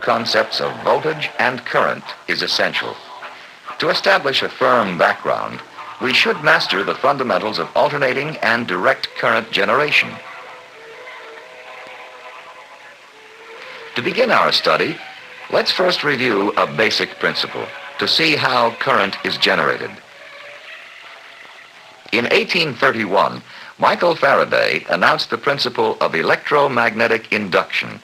concepts of voltage and current is essential. To establish a firm background, we should master the fundamentals of alternating and direct current generation. To begin our study, let's first review a basic principle to see how current is generated. In 1831, Michael Faraday announced the principle of electromagnetic induction.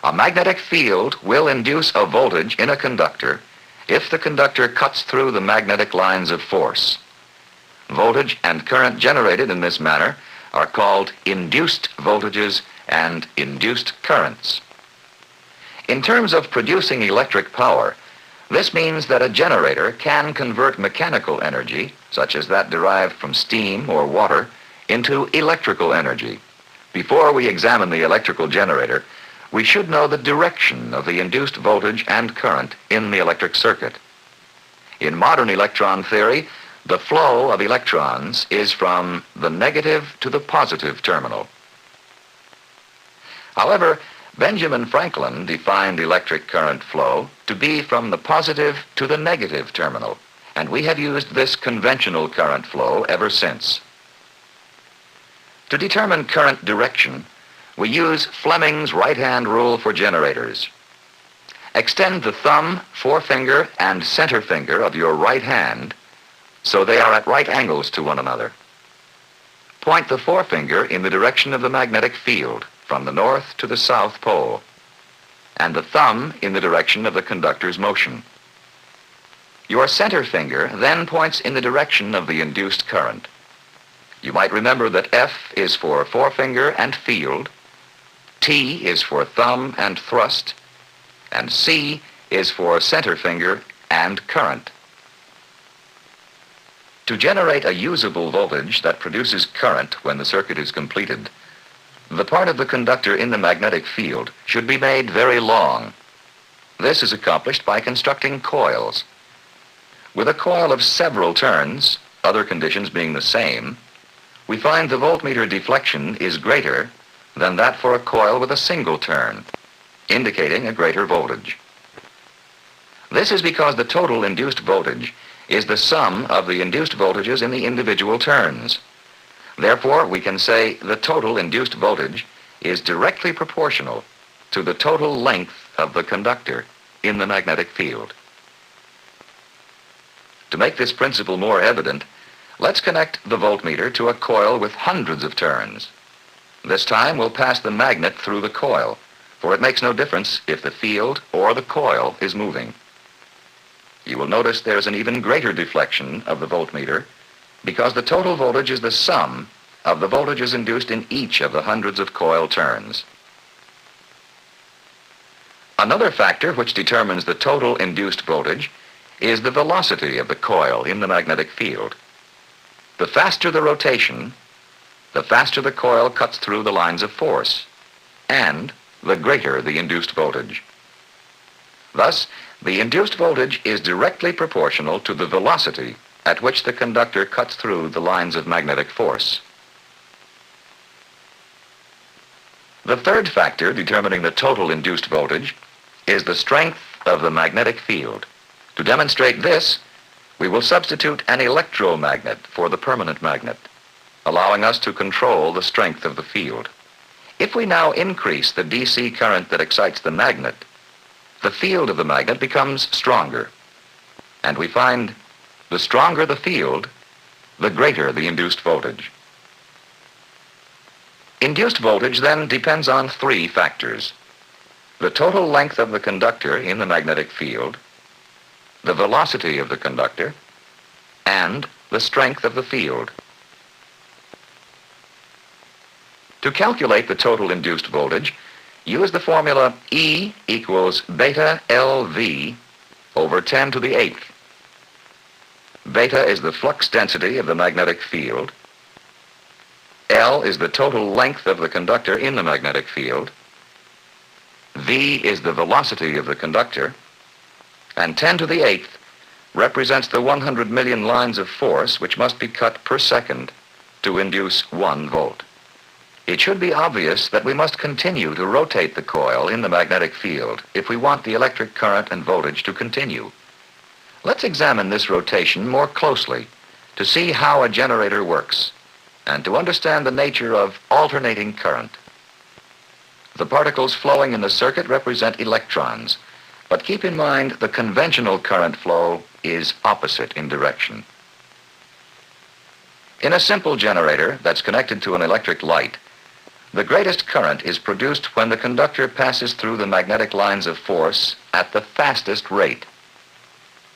A magnetic field will induce a voltage in a conductor if the conductor cuts through the magnetic lines of force. Voltage and current generated in this manner are called induced voltages and induced currents. In terms of producing electric power, this means that a generator can convert mechanical energy, such as that derived from steam or water, into electrical energy. Before we examine the electrical generator, we should know the direction of the induced voltage and current in the electric circuit. In modern electron theory, the flow of electrons is from the negative to the positive terminal. However, Benjamin Franklin defined electric current flow to be from the positive to the negative terminal, and we have used this conventional current flow ever since. To determine current direction, we use Fleming's right-hand rule for generators. Extend the thumb, forefinger, and center finger of your right hand so they are at right angles to one another. Point the forefinger in the direction of the magnetic field, from the north to the south pole, and the thumb in the direction of the conductor's motion. Your center finger then points in the direction of the induced current. You might remember that F is for forefinger and field, T is for thumb and thrust, and C is for center finger and current. To generate a usable voltage that produces current when the circuit is completed, the part of the conductor in the magnetic field should be made very long. This is accomplished by constructing coils. With a coil of several turns, other conditions being the same, we find the voltmeter deflection is greater than that for a coil with a single turn, indicating a greater voltage. This is because the total induced voltage is the sum of the induced voltages in the individual turns. Therefore, we can say the total induced voltage is directly proportional to the total length of the conductor in the magnetic field. To make this principle more evident, let's connect the voltmeter to a coil with hundreds of turns. This time we'll pass the magnet through the coil, for it makes no difference if the field or the coil is moving. You will notice there's an even greater deflection of the voltmeter because the total voltage is the sum of the voltages induced in each of the hundreds of coil turns. Another factor which determines the total induced voltage is the velocity of the coil in the magnetic field. The faster the rotation, the faster the coil cuts through the lines of force, and the greater the induced voltage. Thus, the induced voltage is directly proportional to the velocity at which the conductor cuts through the lines of magnetic force. The third factor determining the total induced voltage is the strength of the magnetic field. To demonstrate this, we will substitute an electromagnet for the permanent magnet, allowing us to control the strength of the field. If we now increase the DC current that excites the magnet, the field of the magnet becomes stronger, and we find the stronger the field, the greater the induced voltage. Induced voltage then depends on three factors: the total length of the conductor in the magnetic field, the velocity of the conductor, and the strength of the field. To calculate the total induced voltage, use the formula E equals beta LV over 10 to the 8th. Beta is the flux density of the magnetic field. L is the total length of the conductor in the magnetic field. V is the velocity of the conductor. And 10 to the 8th represents the 100 million lines of force which must be cut per second to induce 1 volt. It should be obvious that we must continue to rotate the coil in the magnetic field if we want the electric current and voltage to continue. Let's examine this rotation more closely to see how a generator works and to understand the nature of alternating current. The particles flowing in the circuit represent electrons, but keep in mind the conventional current flow is opposite in direction. In a simple generator that's connected to an electric light, the greatest current is produced when the conductor passes through the magnetic lines of force at the fastest rate.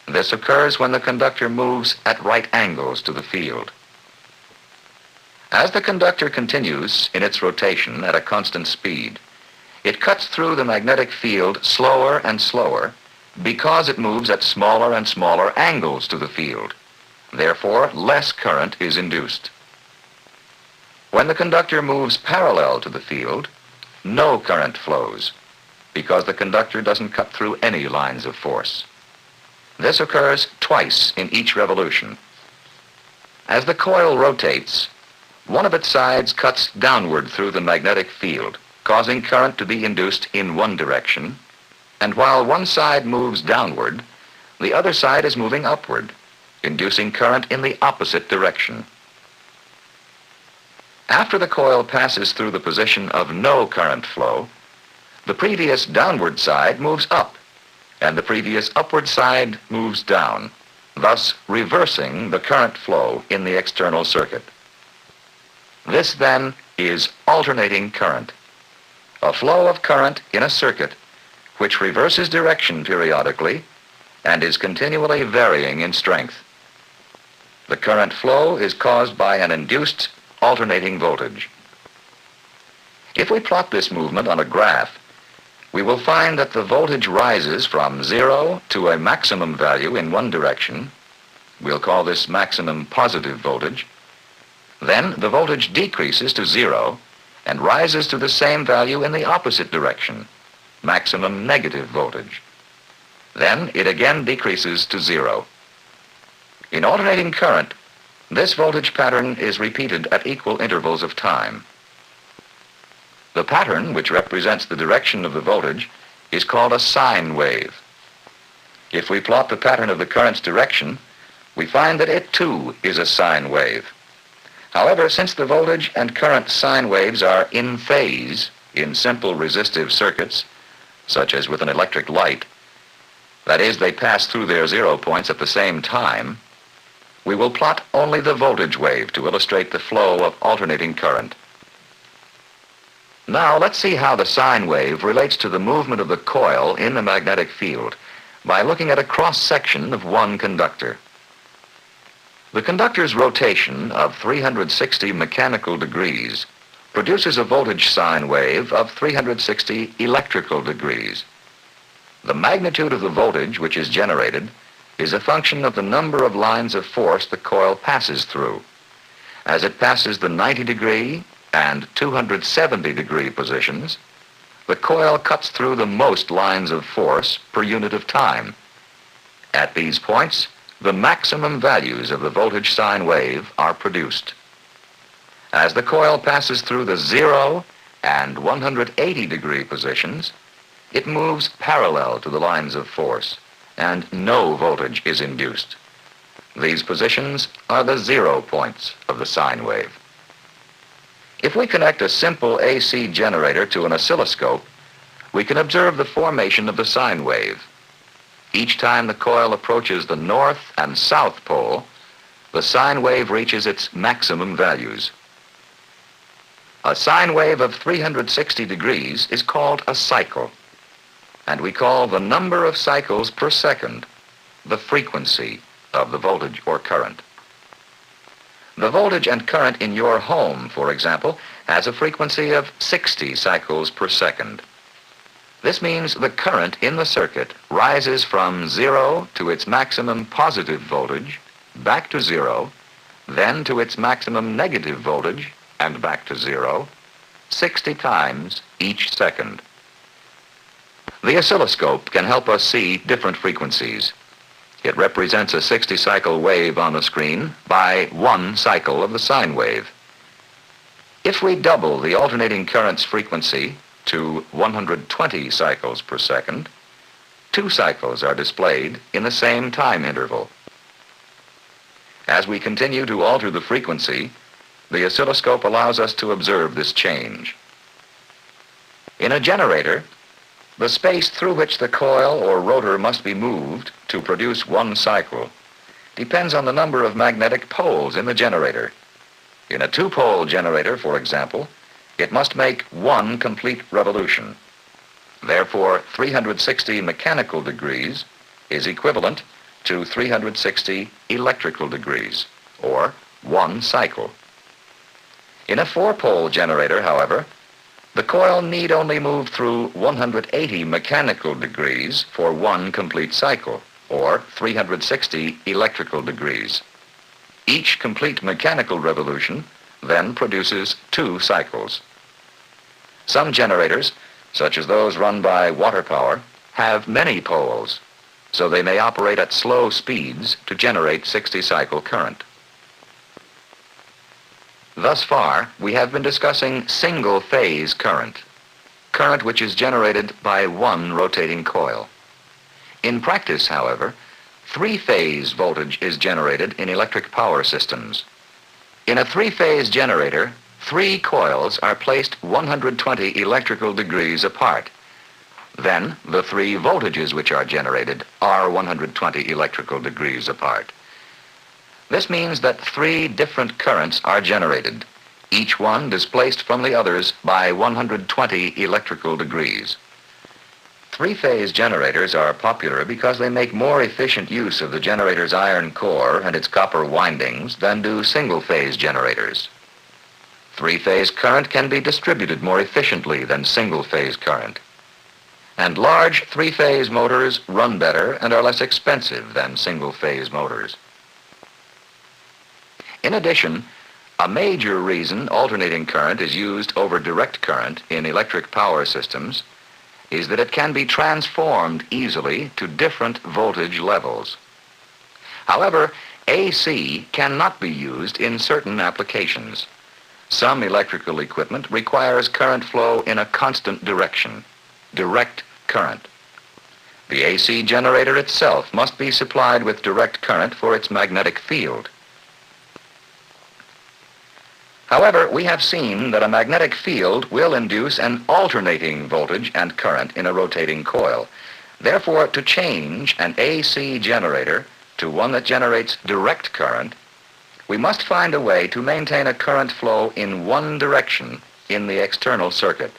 This occurs when the conductor moves at right angles to the field. As the conductor continues in its rotation at a constant speed, it cuts through the magnetic field slower and slower because it moves at smaller and smaller angles to the field. Therefore, less current is induced. When the conductor moves parallel to the field, no current flows because the conductor doesn't cut through any lines of force. This occurs twice in each revolution. As the coil rotates, one of its sides cuts downward through the magnetic field, causing current to be induced in one direction, and while one side moves downward, the other side is moving upward, inducing current in the opposite direction. After the coil passes through the position of no current flow, the previous downward side moves up, and the previous upward side moves down, thus reversing the current flow in the external circuit. This, then, is alternating current, a flow of current in a circuit which reverses direction periodically and is continually varying in strength. The current flow is caused by an induced alternating voltage. If we plot this movement on a graph, we will find that the voltage rises from 0 to a maximum value in one direction. We'll call this maximum positive voltage. Then the voltage decreases to 0 and rises to the same value in the opposite direction, maximum negative voltage. Then it again decreases to 0. In alternating current, this voltage pattern is repeated at equal intervals of time. The pattern, which represents the direction of the voltage, is called a sine wave. If we plot the pattern of the current's direction, we find that it too is a sine wave. However, since the voltage and current sine waves are in phase in simple resistive circuits, such as with an electric light, that is, they pass through their 0 points at the same time, we will plot only the voltage wave to illustrate the flow of alternating current. Now let's see how the sine wave relates to the movement of the coil in the magnetic field by looking at a cross-section of one conductor. The conductor's rotation of 360 mechanical degrees produces a voltage sine wave of 360 electrical degrees. The magnitude of the voltage which is generated is a function of the number of lines of force the coil passes through. As it passes the 90-degree and 270-degree positions, the coil cuts through the most lines of force per unit of time. At these points, the maximum values of the voltage sine wave are produced. As the coil passes through the 0 and 180-degree positions, it moves parallel to the lines of force, and no voltage is induced. These positions are the 0 points of the sine wave. If we connect a simple AC generator to an oscilloscope, we can observe the formation of the sine wave. Each time the coil approaches the north and south pole, the sine wave reaches its maximum values. A sine wave of 360 degrees is called a cycle, and we call the number of cycles per second the frequency of the voltage or current. The voltage and current in your home, for example, has a frequency of 60 cycles per second. This means the current in the circuit rises from 0 to its maximum positive voltage, back to 0, then to its maximum negative voltage, and back to 0, 60 times each second. The oscilloscope can help us see different frequencies. It represents a 60-cycle wave on the screen by one cycle of the sine wave. If we double the alternating current's frequency to 120 cycles per second, 2 cycles are displayed in the same time interval. As we continue to alter the frequency, the oscilloscope allows us to observe this change. In a generator, the space through which the coil or rotor must be moved to produce 1 cycle depends on the number of magnetic poles in the generator. In a 2-pole generator, for example, it must make 1 complete revolution. Therefore, 360 mechanical degrees is equivalent to 360 electrical degrees, or 1 cycle. In a 4-pole generator, however, the coil need only move through 180 mechanical degrees for 1 complete cycle, or 360 electrical degrees. Each complete mechanical revolution then produces 2 cycles. Some generators, such as those run by water power, have many poles, so they may operate at slow speeds to generate 60-cycle current. Thus far, we have been discussing single-phase current which is generated by 1 rotating coil. In practice, however, 3-phase voltage is generated in electric power systems. In a 3-phase generator, 3 coils are placed 120 electrical degrees apart. Then, the 3 voltages which are generated are 120 electrical degrees apart. This means that 3 different currents are generated, each one displaced from the others by 120 electrical degrees. 3-phase generators are popular because they make more efficient use of the generator's iron core and its copper windings than do single-phase generators. 3-phase current can be distributed more efficiently than single-phase current. And large 3-phase motors run better and are less expensive than single-phase motors. In addition, a major reason alternating current is used over direct current in electric power systems is that it can be transformed easily to different voltage levels. However, AC cannot be used in certain applications. Some electrical equipment requires current flow in a constant direction, direct current. The AC generator itself must be supplied with direct current for its magnetic field. However, we have seen that a magnetic field will induce an alternating voltage and current in a rotating coil. Therefore, to change an AC generator to one that generates direct current, we must find a way to maintain a current flow in one direction in the external circuit.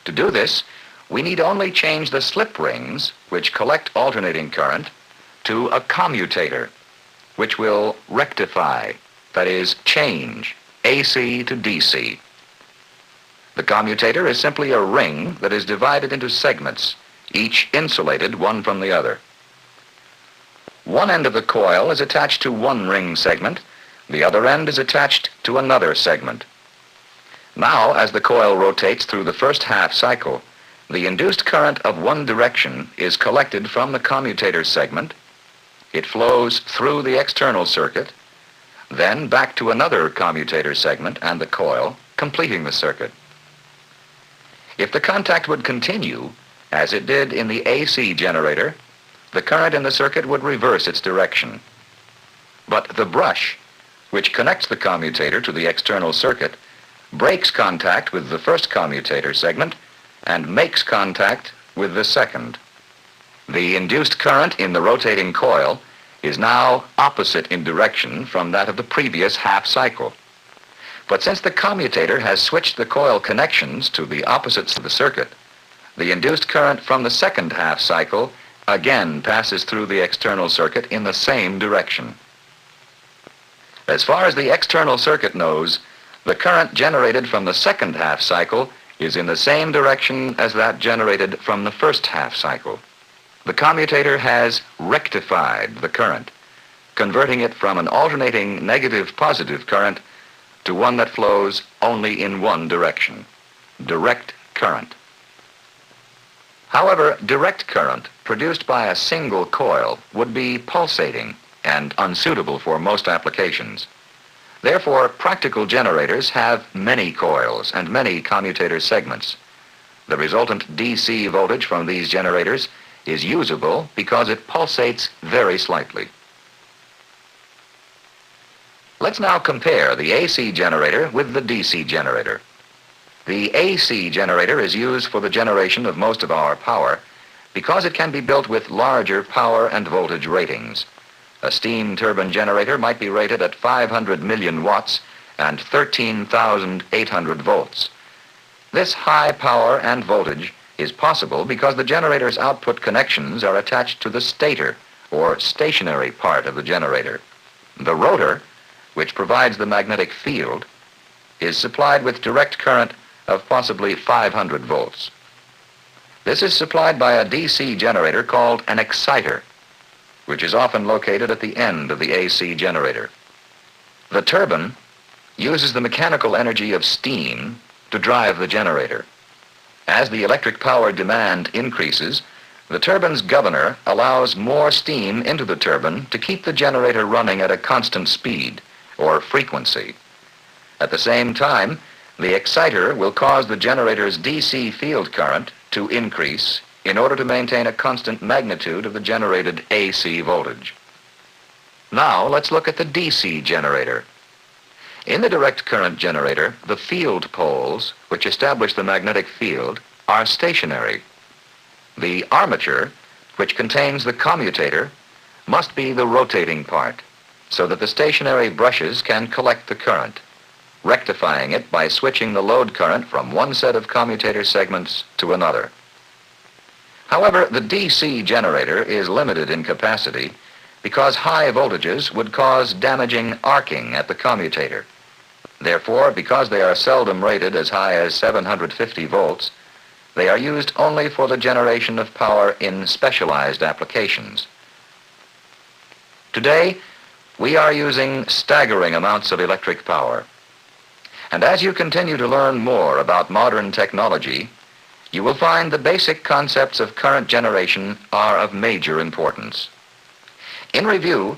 To do this, we need only change the slip rings which collect alternating current to a commutator, which will rectify, that is, change AC to DC. The commutator is simply a ring that is divided into segments, each insulated one from the other. One end of the coil is attached to one ring segment, the other end is attached to another segment. Now, as the coil rotates through the first half cycle, the induced current of one direction is collected from the commutator segment. It flows through the external circuit, then back to another commutator segment and the coil, completing the circuit. If the contact would continue, as it did in the AC generator, the current in the circuit would reverse its direction. But the brush, which connects the commutator to the external circuit, breaks contact with the first commutator segment and makes contact with the second. The induced current in the rotating coil is now opposite in direction from that of the previous half cycle. But since the commutator has switched the coil connections to the opposites of the circuit, the induced current from the second half cycle again passes through the external circuit in the same direction. As far as the external circuit knows, the current generated from the second half cycle is in the same direction as that generated from the first half cycle. The commutator has rectified the current, converting it from an alternating negative-positive current to one that flows only in one direction, direct current. However, direct current produced by a single coil would be pulsating and unsuitable for most applications. Therefore, practical generators have many coils and many commutator segments. The resultant DC voltage from these generators is usable because it pulsates very slightly. Let's now compare the AC generator with the DC generator. The AC generator is used for the generation of most of our power because it can be built with larger power and voltage ratings. A steam turbine generator might be rated at 500 million watts and 13,800 volts. This high power and voltage is possible because the generator's output connections are attached to the stator, or stationary part of the generator. The rotor, which provides the magnetic field, is supplied with direct current of possibly 500 volts. This is supplied by a DC generator called an exciter, which is often located at the end of the AC generator. The turbine uses the mechanical energy of steam to drive the generator. As the electric power demand increases, the turbine's governor allows more steam into the turbine to keep the generator running at a constant speed, or frequency. At the same time, the exciter will cause the generator's DC field current to increase in order to maintain a constant magnitude of the generated AC voltage. Now let's look at the DC generator. In the direct current generator, the field poles, which establish the magnetic field, are stationary. The armature, which contains the commutator, must be the rotating part, so that the stationary brushes can collect the current, rectifying it by switching the load current from one set of commutator segments to another. However, the DC generator is limited in capacity because high voltages would cause damaging arcing at the commutator. Therefore, because they are seldom rated as high as 750 volts, they are used only for the generation of power in specialized applications. Today, we are using staggering amounts of electric power. And as you continue to learn more about modern technology, you will find the basic concepts of current generation are of major importance. In review,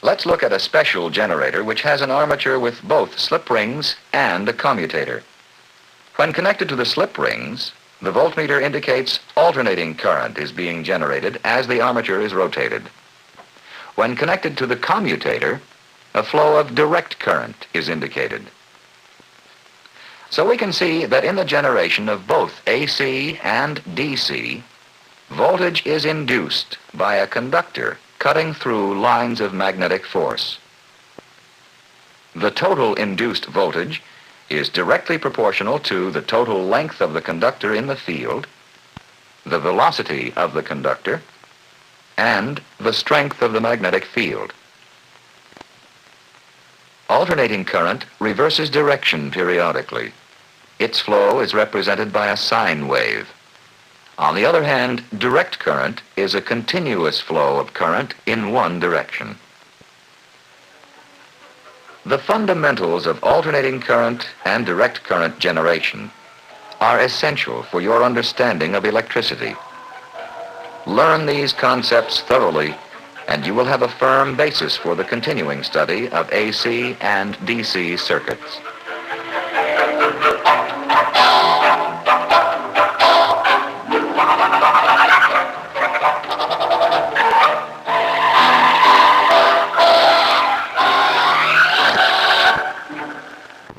let's look at a special generator which has an armature with both slip rings and a commutator. When connected to the slip rings, the voltmeter indicates alternating current is being generated as the armature is rotated. When connected to the commutator, a flow of direct current is indicated. So we can see that in the generation of both AC and DC, voltage is induced by a conductor cutting through lines of magnetic force. The total induced voltage is directly proportional to the total length of the conductor in the field, the velocity of the conductor, and the strength of the magnetic field. Alternating current reverses direction periodically. Its flow is represented by a sine wave. On the other hand, direct current is a continuous flow of current in one direction. The fundamentals of alternating current and direct current generation are essential for your understanding of electricity. Learn these concepts thoroughly, and you will have a firm basis for the continuing study of AC and DC circuits.